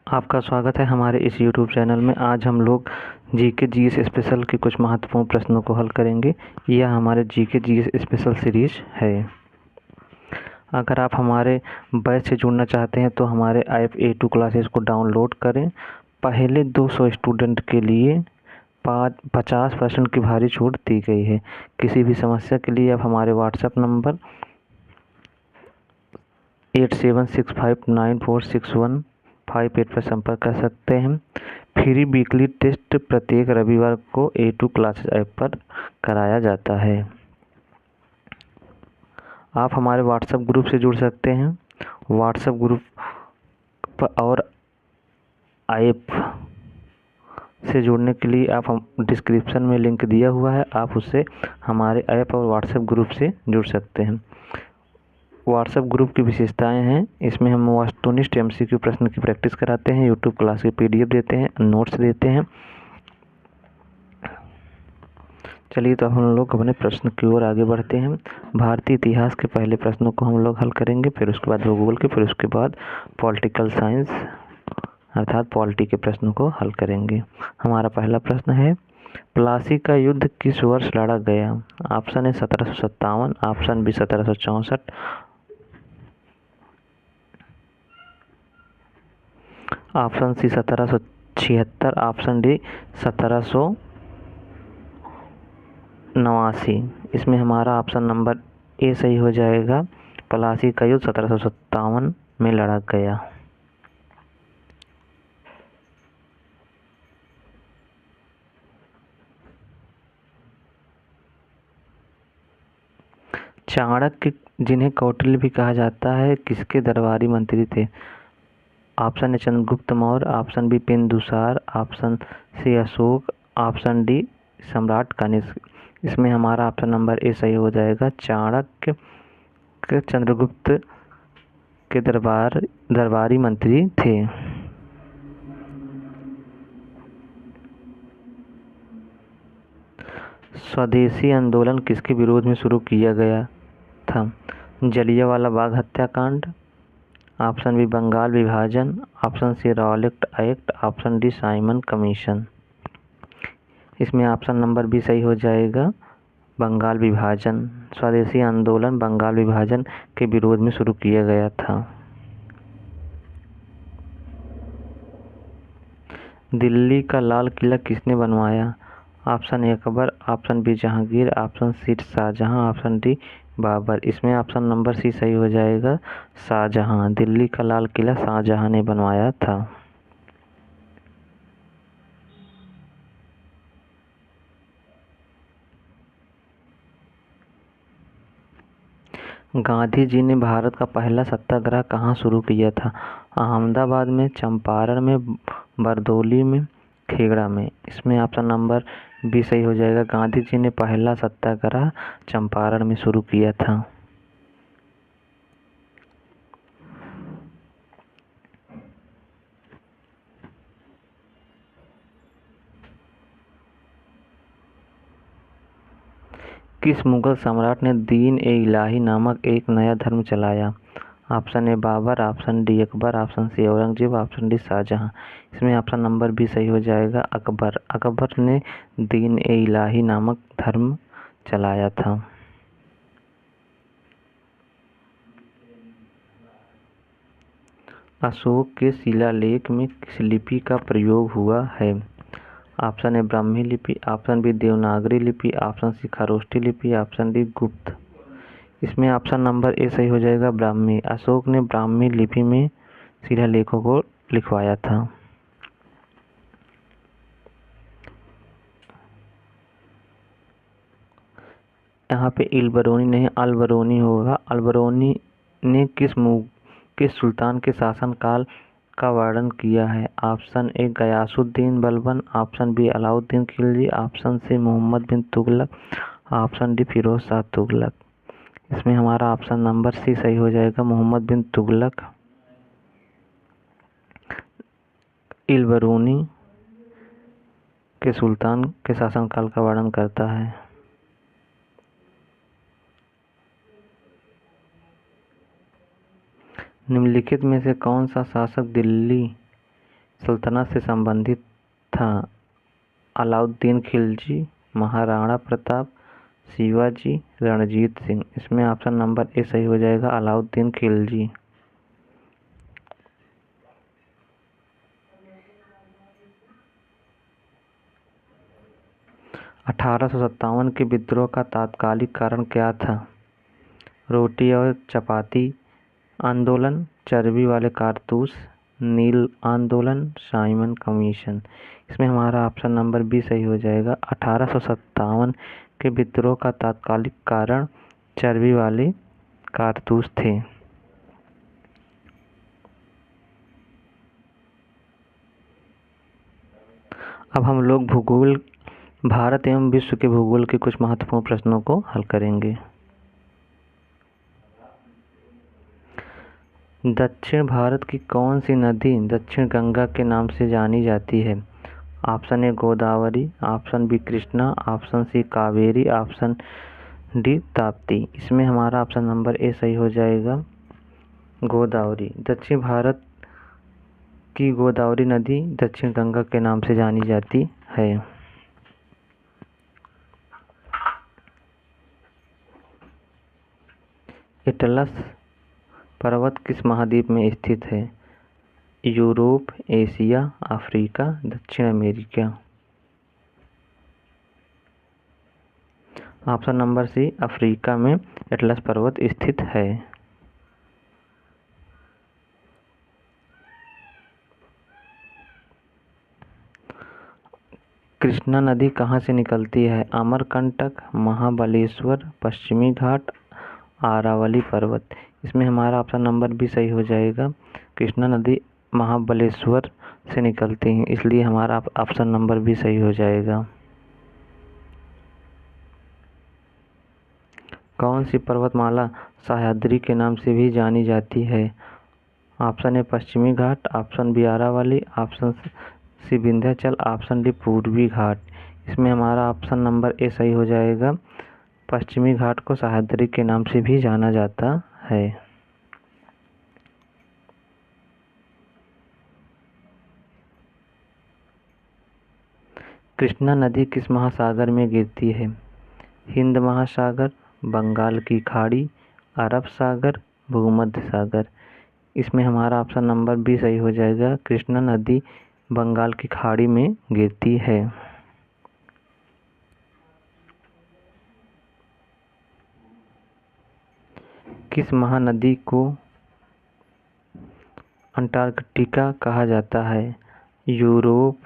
आपका स्वागत है हमारे इस YouTube चैनल में। आज हम लोग जीके जीएस स्पेशल के कुछ महत्वपूर्ण प्रश्नों को हल करेंगे। यह हमारे जीके जीएस स्पेशल सीरीज है। अगर आप हमारे बैच से जुड़ना चाहते हैं तो हमारे ऐप A2 क्लासेस को डाउनलोड करें। पहले 200 स्टूडेंट के लिए 50% की भारी छूट दी गई है। किसी भी समस्या के लिए आप हमारे व्हाट्सएप नंबर 8765946158 पर संपर्क कर सकते हैं। फ्री वीकली टेस्ट प्रत्येक रविवार को A2 क्लासेस ऐप पर कराया जाता है। आप हमारे व्हाट्सएप ग्रुप से जुड़ सकते हैं। व्हाट्सएप ग्रुप पर और ऐप से जुड़ने के लिए हम डिस्क्रिप्शन में लिंक दिया हुआ है, आप उससे हमारे ऐप और व्हाट्सएप ग्रुप से जुड़ सकते हैं। व्हाट्सएप ग्रुप की विशेषताएं हैं, इसमें हम वस्तुनिष्ठ MCQ प्रश्न की प्रैक्टिस कराते हैं, यूट्यूब क्लास की PDF देते हैं, नोट्स देते हैं। चलिए तो हम लोग अपने प्रश्न की ओर आगे बढ़ते हैं। भारतीय इतिहास के पहले प्रश्नों को हम लोग हल करेंगे, फिर उसके बाद भूगोल के, फिर उसके बाद पॉलिटिकल साइंस अर्थात पॉलिटी के प्रश्नों को हल करेंगे। हमारा पहला प्रश्न है, प्लासी का युद्ध किस वर्ष लड़ा गया? ऑप्शन है 1757, option B 1764, option C 1776, option D 1789। इसमें हमारा ऑप्शन नंबर ए सही हो जाएगा। प्लासी का युद्ध 1757 में लड़ा गया। चाणक्य, जिन्हें कौटिल्य भी कहा जाता है, किसके दरबारी मंत्री थे? Option A Chandragupta Maurya, option B Bindusara, option C Ashoka, option D सम्राट कनिष्क। इसमें हमारा ऑप्शन नंबर ए सही हो जाएगा। चाणक्य चंद्रगुप्त के दरबारी मंत्री थे। स्वदेशी आंदोलन किसके विरोध में शुरू किया गया था? जलियांवाला बाग हत्याकांड, ऑप्शन बी बंगाल विभाजन, option C Rowlatt Act, option D Simon Commission. इसमें ऑप्शन नंबर बी सही हो जाएगा, बंगाल विभाजन। स्वदेशी आंदोलन बंगाल विभाजन के विरोध में शुरू किया गया था। दिल्ली का लाल किला किसने बनवाया? Option A Akbar, option B Jahangir, option C Shahjahan, option D Babur. इसमें ऑप्शन नंबर सी सही हो जाएगा, शाहजहां। दिल्ली का लाल किला शाहजहां ने बनवाया था। गांधी जी ने भारत का पहला सत्याग्रह कहाँ शुरू किया था? अहमदाबाद में, चंपारण में, बरदौली में, खेड़ा में। इसमें ऑप्शन नंबर बी सही हो जाएगा। गांधी जी ने पहला सत्याग्रह चंपारण में शुरू किया था। किस मुगल सम्राट ने दीन-ए-इलाही नामक एक नया धर्म चलाया? Option A Babur, option D Akbar, option C Aurangzeb, option D Shahjahan. इसमें ऑप्शन नंबर बी सही हो जाएगा, अकबर। अकबर ने दीन-ए-इलाही नामक धर्म चलाया था। अशोक के शिलालेख में किस लिपि का प्रयोग हुआ है? ऑप्शन ए ब्राह्मी लिपि, ऑप्शन बी देवनागरी लिपि, ऑप्शन सी खरोष्ठी लिपि, ऑप्शन डी गुप्त। इसमें ऑप्शन नंबर ए सही हो जाएगा, ब्राह्मी। अशोक ने ब्राह्मी लिपि में शिलालेखों को लिखवाया था। यहाँ पे इलबरूनी नहीं अलबरूनी होगा। अलबरूनी ने किस सुल्तान के शासनकाल का वर्णन किया है? Option A Ghiyasuddin Balban, option B Alauddin Khilji, option C Mohammad bin Tughlaq, option D Firoz Shah Tughlaq. इसमें हमारा ऑप्शन नंबर सी सही हो जाएगा, मोहम्मद बिन तुगलक इलबरूनी के सुल्तान के शासनकाल का वर्णन करता है। निम्नलिखित में से कौन सा शासक दिल्ली सल्तनत से संबंधित था? अलाउद्दीन खिलजी, महाराणा प्रताप, शिवाजी, रणजीत सिंह। इसमें ऑप्शन नंबर ए सही हो जाएगा, अलाउद्दीन खिलजी। (1857) के विद्रोह का तात्कालिक कारण क्या था? रोटी और चपाती आंदोलन, चर्बी वाले कारतूस, नील आंदोलन, साइमन कमीशन। इसमें हमारा ऑप्शन नंबर बी सही हो जाएगा, 1857 के विद्रोह का तात्कालिक कारण चर्बी वाले कारतूस थे। अब हम लोग भूगोल, भारत एवं विश्व के भूगोल के कुछ महत्वपूर्ण प्रश्नों को हल करेंगे। दक्षिण भारत की कौन सी नदी दक्षिण गंगा के नाम से जानी जाती है? Option A Godavari, option B Krishna, option C Kaveri, option D Tapti. इसमें हमारा ऑप्शन नंबर ए सही हो जाएगा, गोदावरी। दक्षिण भारत की गोदावरी नदी दक्षिण गंगा के नाम से जानी जाती है। एटलस पर्वत किस महाद्वीप में स्थित है? यूरोप, एशिया, अफ्रीका, दक्षिण America. Option number C, Africa में एटलस पर्वत स्थित है। कृष्णा नदी कहाँ से निकलती है? अमरकंटक, महाबलेश्वर, पश्चिमी घाट, आरावली पर्वत। इसमें हमारा ऑप्शन नंबर बी सही हो जाएगा, कृष्णा नदी महाबलेश्वर से निकलती है, इसलिए हमारा ऑप्शन नंबर बी सही हो जाएगा। कौन सी पर्वतमाला सह्याद्री के नाम से भी जानी जाती है? ऑप्शन ए पश्चिमी घाट, option B Aravalli, option C Vindhyachal, option D पूर्वी घाट। इसमें हमारा ऑप्शन नंबर ए सही हो जाएगा, पश्चिमी घाट को सह्याद्री के नाम से भी जाना जाता है। कृष्णा नदी किस महासागर में गिरती है? हिंद महासागर, बंगाल की खाड़ी, अरब सागर, भूमध्य सागर। इसमें हमारा ऑप्शन नंबर बी सही हो जाएगा, कृष्णा नदी बंगाल की खाड़ी में गिरती है। किस महानदी को अंटार्कटिका कहा जाता है? यूरोप।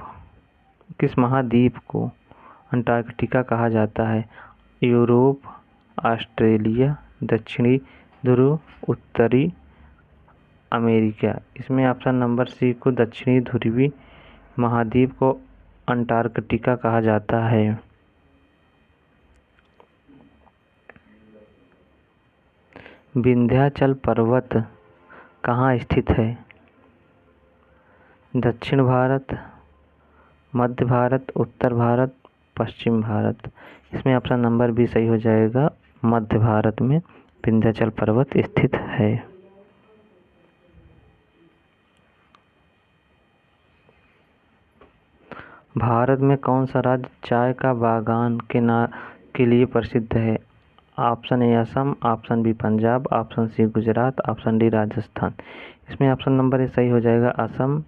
किस महाद्वीप को अंटार्कटिका कहा जाता है? यूरोप, ऑस्ट्रेलिया, दक्षिणी ध्रुव, उत्तरी अमेरिका। इसमें ऑप्शन नंबर सी को दक्षिणी ध्रुवी महाद्वीप को अंटार्कटिका कहा जाता है। विंध्याचल पर्वत कहाँ स्थित है? दक्षिण भारत, मध्य भारत, उत्तर भारत, पश्चिम भारत। इसमें ऑप्शन नंबर बी सही हो जाएगा, मध्य भारत में विंध्याचल पर्वत स्थित है। भारत में कौन सा राज्य चाय का बागान के लिए प्रसिद्ध है? Option A Assam, option B Punjab, option C Gujarat, option D Rajasthan. इसमें ऑप्शन नंबर ए सही हो जाएगा, असम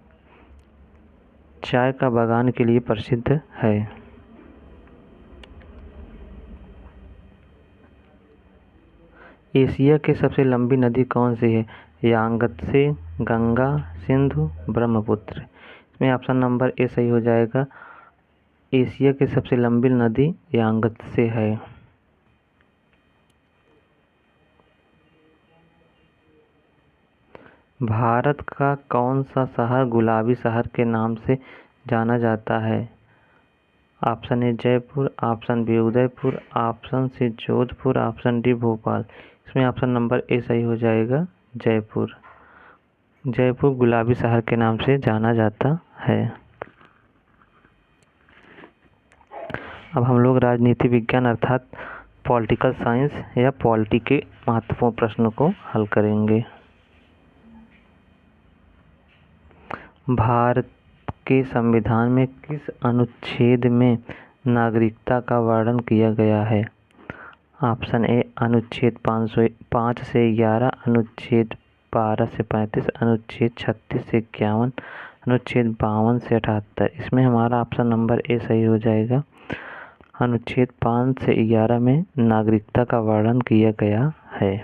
चाय का बागान के लिए प्रसिद्ध है। एशिया की सबसे लंबी नदी कौन सी है? यांगत्से, गंगा, सिंधु, ब्रह्मपुत्र। इसमें ऑप्शन नंबर ए सही हो जाएगा, एशिया की सबसे लंबी नदी यांगत्से है। भारत का कौन सा शहर गुलाबी शहर के नाम से जाना जाता है? Option A Jaipur, option B Udaipur, option C Jodhpur, option D Bhopal. इसमें ऑप्शन नंबर ए सही हो जाएगा, जयपुर। जयपुर गुलाबी शहर के नाम से जाना जाता है। अब हम लोग राजनीति विज्ञान अर्थात पॉलिटिकल साइंस या पॉलिटी के महत्वपूर्ण प्रश्नों को हल करेंगे। के संविधान में किस अनुच्छेद में नागरिकता का वर्णन किया गया है? ऑप्शन ए अनुच्छेद 505 से 11, अनुच्छेद 12 से 35, अनुच्छेद 36 से 51, अनुच्छेद 52 से 78। इसमें हमारा ऑप्शन नंबर ए सही हो जाएगा। अनुच्छेद 5 से 11 में नागरिकता का वर्णन किया गया है।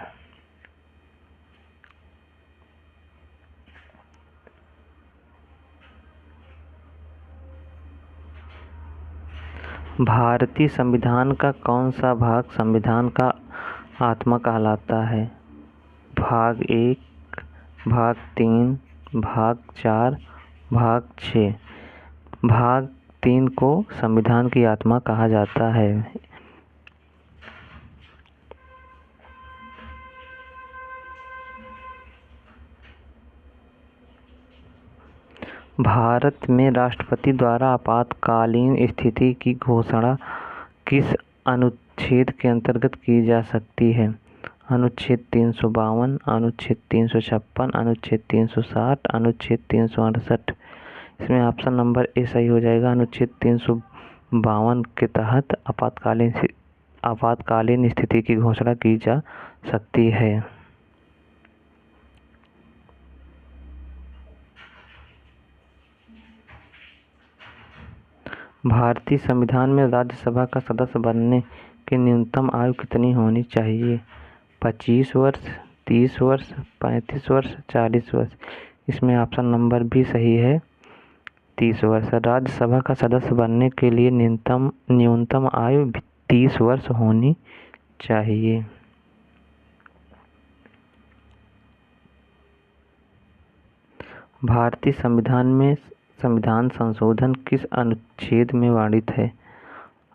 भारतीय संविधान का कौन सा भाग संविधान का आत्मा कहलाता है? भाग 1, भाग 3, भाग 4, भाग 6। भाग 3 को संविधान की आत्मा कहा जाता है। भारत में राष्ट्रपति द्वारा आपातकालीन स्थिति की घोषणा किस अनुच्छेद के अंतर्गत की जा सकती है? अनुच्छेद 352, अनुच्छेद 356, अनुच्छेद 360, अनुच्छेद 368। इसमें ऑप्शन नंबर ए सही हो जाएगा। अनुच्छेद 352 के तहत आपातकालीन स्थिति की घोषणा की जा सकती है। भारतीय संविधान में राज्यसभा का सदस्य बनने की न्यूनतम आयु कितनी होनी चाहिए? 25 वर्ष, 30 वर्ष, 35 वर्ष, 40 वर्ष। इसमें ऑप्शन नंबर भी सही है, 30 वर्ष। राज्यसभा का सदस्य बनने के लिए न्यूनतम आयु 30 वर्ष होनी चाहिए। भारतीय संविधान में संविधान संशोधन किस अनुच्छेद में वर्णित है?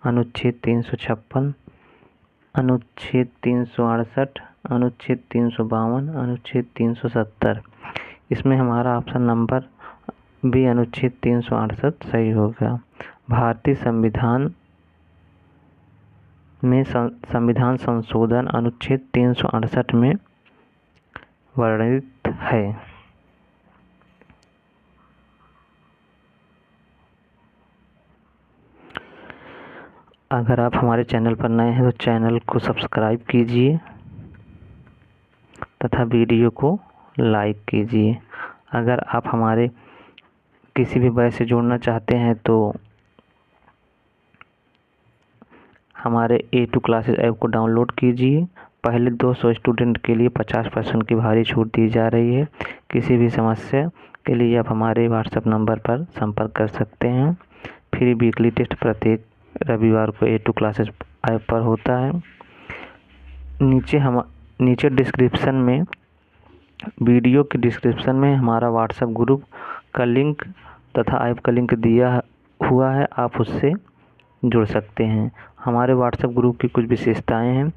अनुच्छेद 356, अनुच्छेद 368, अनुच्छेद 352, अनुच्छेद 370। इसमें हमारा ऑप्शन नंबर बी अनुच्छेद 368 सही होगा। भारतीय संविधान में संविधान संशोधन अनुच्छेद 368 में वर्णित है। अगर आप हमारे चैनल पर नए हैं तो चैनल को सब्सक्राइब कीजिए तथा वीडियो को लाइक कीजिए। अगर आप हमारे किसी भी बैच से जुड़ना चाहते हैं तो हमारे A2 क्लासेस ऐप को डाउनलोड कीजिए। पहले 200 स्टूडेंट के लिए 50% की भारी छूट दी जा रही है। किसी भी समस्या के लिए आप हमारे व्हाट्सएप नंबर पर संपर्क कर सकते हैं। फ्री वीकली टेस्ट प्रत्येक रविवार को A2 क्लासेस ऐप पर होता है। नीचे डिस्क्रिप्शन में, वीडियो के डिस्क्रिप्शन में हमारा व्हाट्सएप ग्रुप का लिंक तथा ऐप का लिंक दिया हुआ है, आप उससे जुड़ सकते हैं। हमारे व्हाट्सएप ग्रुप की कुछ विशेषताएं हैं।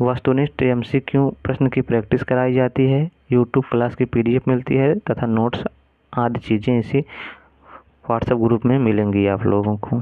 वस्तुनिष्ठ MCQ प्रश्न की प्रैक्टिस कराई जाती है, YouTube क्लास की PDF मिलती है तथा नोट्स आदि चीज़ें इसी व्हाट्सएप ग्रुप में मिलेंगी आप लोगों को।